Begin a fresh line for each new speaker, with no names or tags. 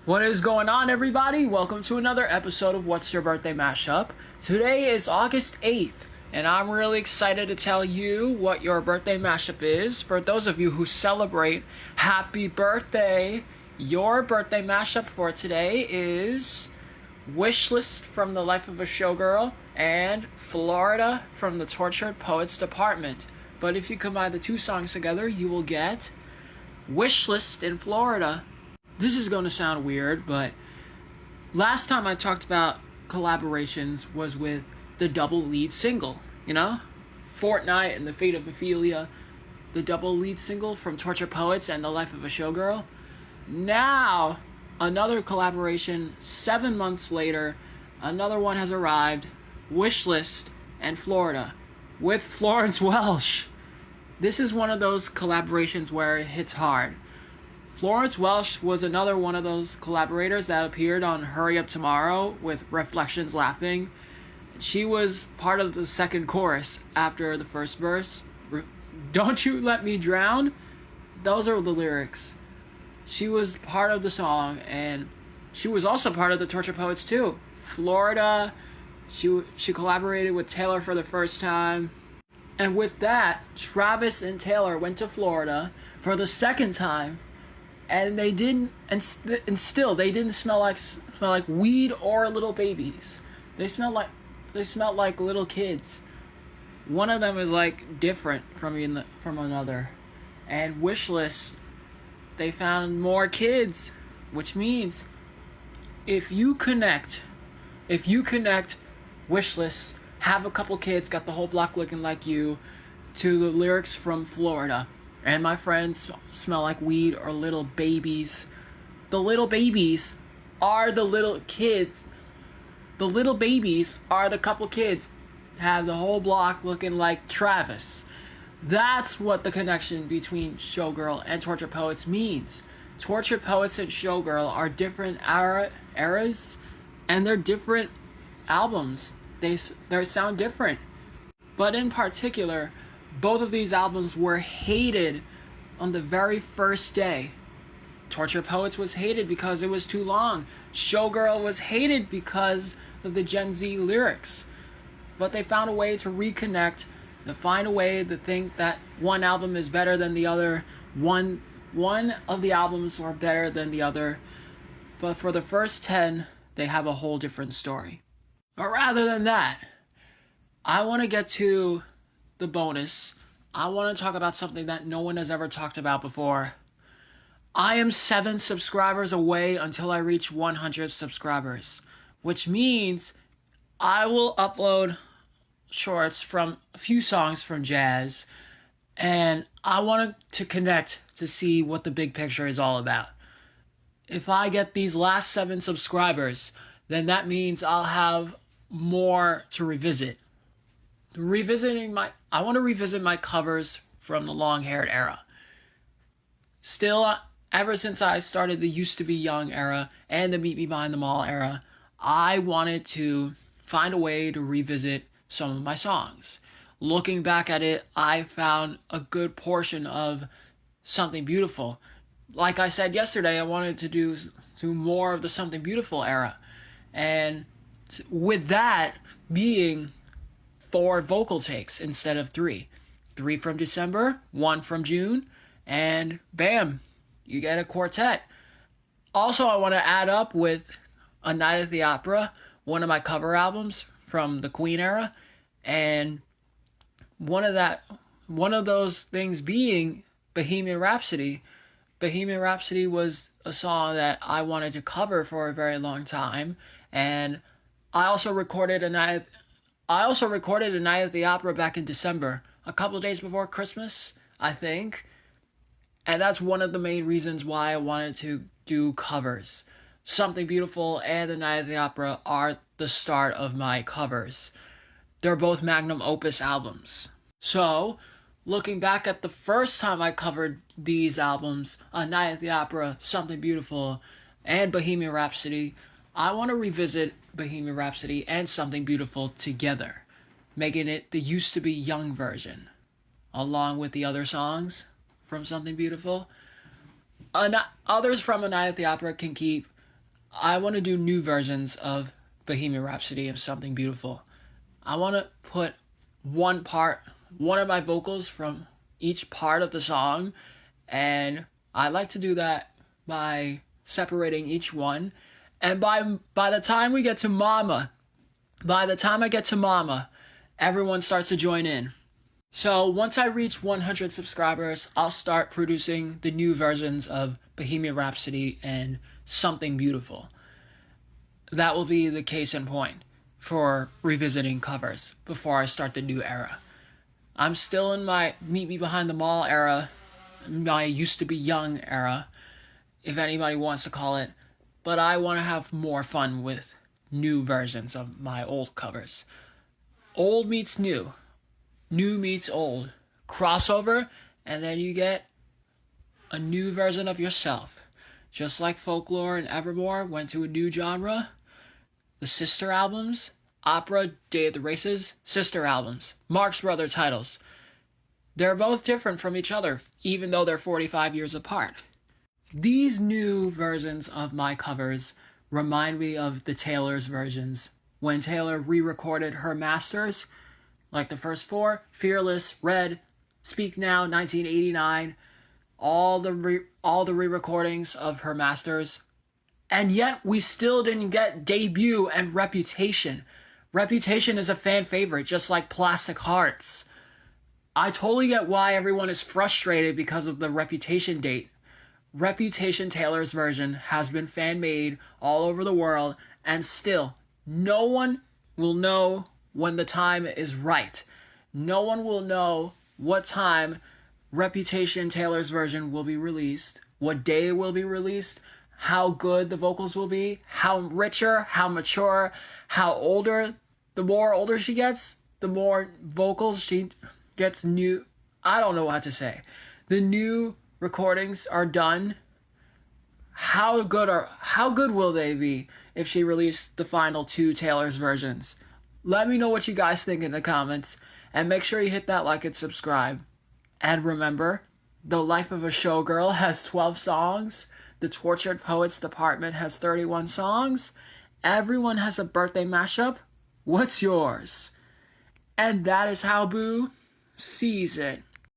What is going on, everybody? Welcome to another episode of What's Your Birthday Mashup. Today is August 8th, and I'm really excited to tell you what your birthday mashup is. For those of you who celebrate, happy birthday! Your birthday mashup for today is Wishlist from the Life of a Showgirl and Florida from the Tortured Poets Department. But if you combine the two songs together, you will get Wishlist in Florida. This is going to sound weird, but last time I talked about collaborations was with the double lead single, Fortnite and The Fate of Ophelia, the double lead single from Tortured Poets and The Life of a Showgirl. Now, another collaboration, 7 months later, another one has arrived, Wishlist and Florida, with Florence Welch. This is one of those collaborations where it hits hard. Florence Welch was another one of those collaborators that appeared on Hurry Up Tomorrow with Reflections Laughing. She was part of the second chorus after the first verse. Don't you let me drown? Those are the lyrics. She was part of the song, and she was also part of the Tortured Poets too. Florida, she collaborated with Taylor for the first time. And with that, Travis and Taylor went to Florida for the second time. And they didn't, and still they didn't smell like weed or little babies. They smelled like little kids. One of them is like different from another. And Wishlist, they found more kids, which means if you connect Wishlist, have a couple kids, got the whole block looking like you, to the lyrics from Florida. And my friends smell like weed or little babies. The little babies are the little kids. The little babies are the couple kids. Have the whole block looking like Travis. That's what the connection between Showgirl and Tortured Poets means. Tortured Poets and Showgirl are different eras, and they're different albums. They sound different. But in particular, both of these albums were hated on the very first day. Tortured Poets was hated because it was too long. Showgirl was hated because of the Gen Z lyrics. But they found a way to reconnect, to find a way to think that one album is better than the other. One of the albums are better than the other. But for the first 10, they have a whole different story. But rather than that, I want to get to the bonus. I want to talk about something that no one has ever talked about before. I am 7 subscribers away until I reach 100 subscribers, which means I will upload shorts from a few songs from Jazz, and I wanted to connect to see what the big picture is all about. If I get these last 7 subscribers, then that means I'll have more to revisit. I want to revisit my covers from the long-haired era. Still, ever since I started the Used to Be Young era and the Meet Me Behind the Mall era, I wanted to find a way to revisit some of my songs. Looking back at it, I found a good portion of Something Beautiful. Like I said yesterday, I wanted to do more of the Something Beautiful era. And with that being 4 vocal takes instead of 3. 3 from December, 1 from June, and bam, you get a quartet. Also, I want to add up with A Night at the Opera, one of my cover albums from the Queen era, and one of those things being Bohemian Rhapsody. Bohemian Rhapsody was a song that I wanted to cover for a very long time, and I also recorded A Night at the Opera back in December, a couple of days before Christmas, I think. And that's one of the main reasons why I wanted to do covers. Something Beautiful and A Night at the Opera are the start of my covers. They're both magnum opus albums. So, looking back at the first time I covered these albums, A Night at the Opera, Something Beautiful, and Bohemian Rhapsody, I want to revisit Bohemian Rhapsody and Something Beautiful together, making it the Used to Be Young version, along with the other songs from Something Beautiful. Others from A Night at the Opera can keep I want to do new versions of Bohemian Rhapsody of Something Beautiful. I want to put one of my vocals from each part of the song, and I like to do that by separating each one. And by the time we get to Mama, by the time I get to Mama, everyone starts to join in. So once I reach 100 subscribers, I'll start producing the new versions of Bohemian Rhapsody and Something Beautiful. That will be the case in point for revisiting covers before I start the new era. I'm still in my Meet Me Behind the Mall era, my used to be young era, if anybody wants to call it, but I want to have more fun with new versions of my old covers. Old meets new meets old, crossover, and then you get a new version of yourself. Just like Folklore and Evermore went to a new genre, the sister albums, Opera, Day of the Races, sister albums, Marx Brothers titles. They're both different from each other, even though they're 45 years apart. These new versions of my covers remind me of the Taylor's versions, when Taylor re-recorded her masters, like the first four, Fearless, Red, Speak Now, 1989, all the re-recordings of her masters. And yet we still didn't get Debut and Reputation. Reputation is a fan favorite, just like Plastic Hearts. I totally get why everyone is frustrated because of the Reputation date. Reputation Taylor's version has been fan-made all over the world, and still, no one will know when the time is right. No one will know what time Reputation Taylor's version will be released, what day it will be released, how good the vocals will be, how richer, how mature, how older. The more older she gets, the more vocals she gets new. I don't know what to say. The new recordings are done. How good will they be if she released the final two Taylor's versions? Let me know what you guys think in the comments, and make sure you hit that like and subscribe. And remember, The Life of a Showgirl has 12 songs. The Tortured Poets Department has 31 songs. Everyone has a birthday mashup. What's yours? And that is how Boo sees it.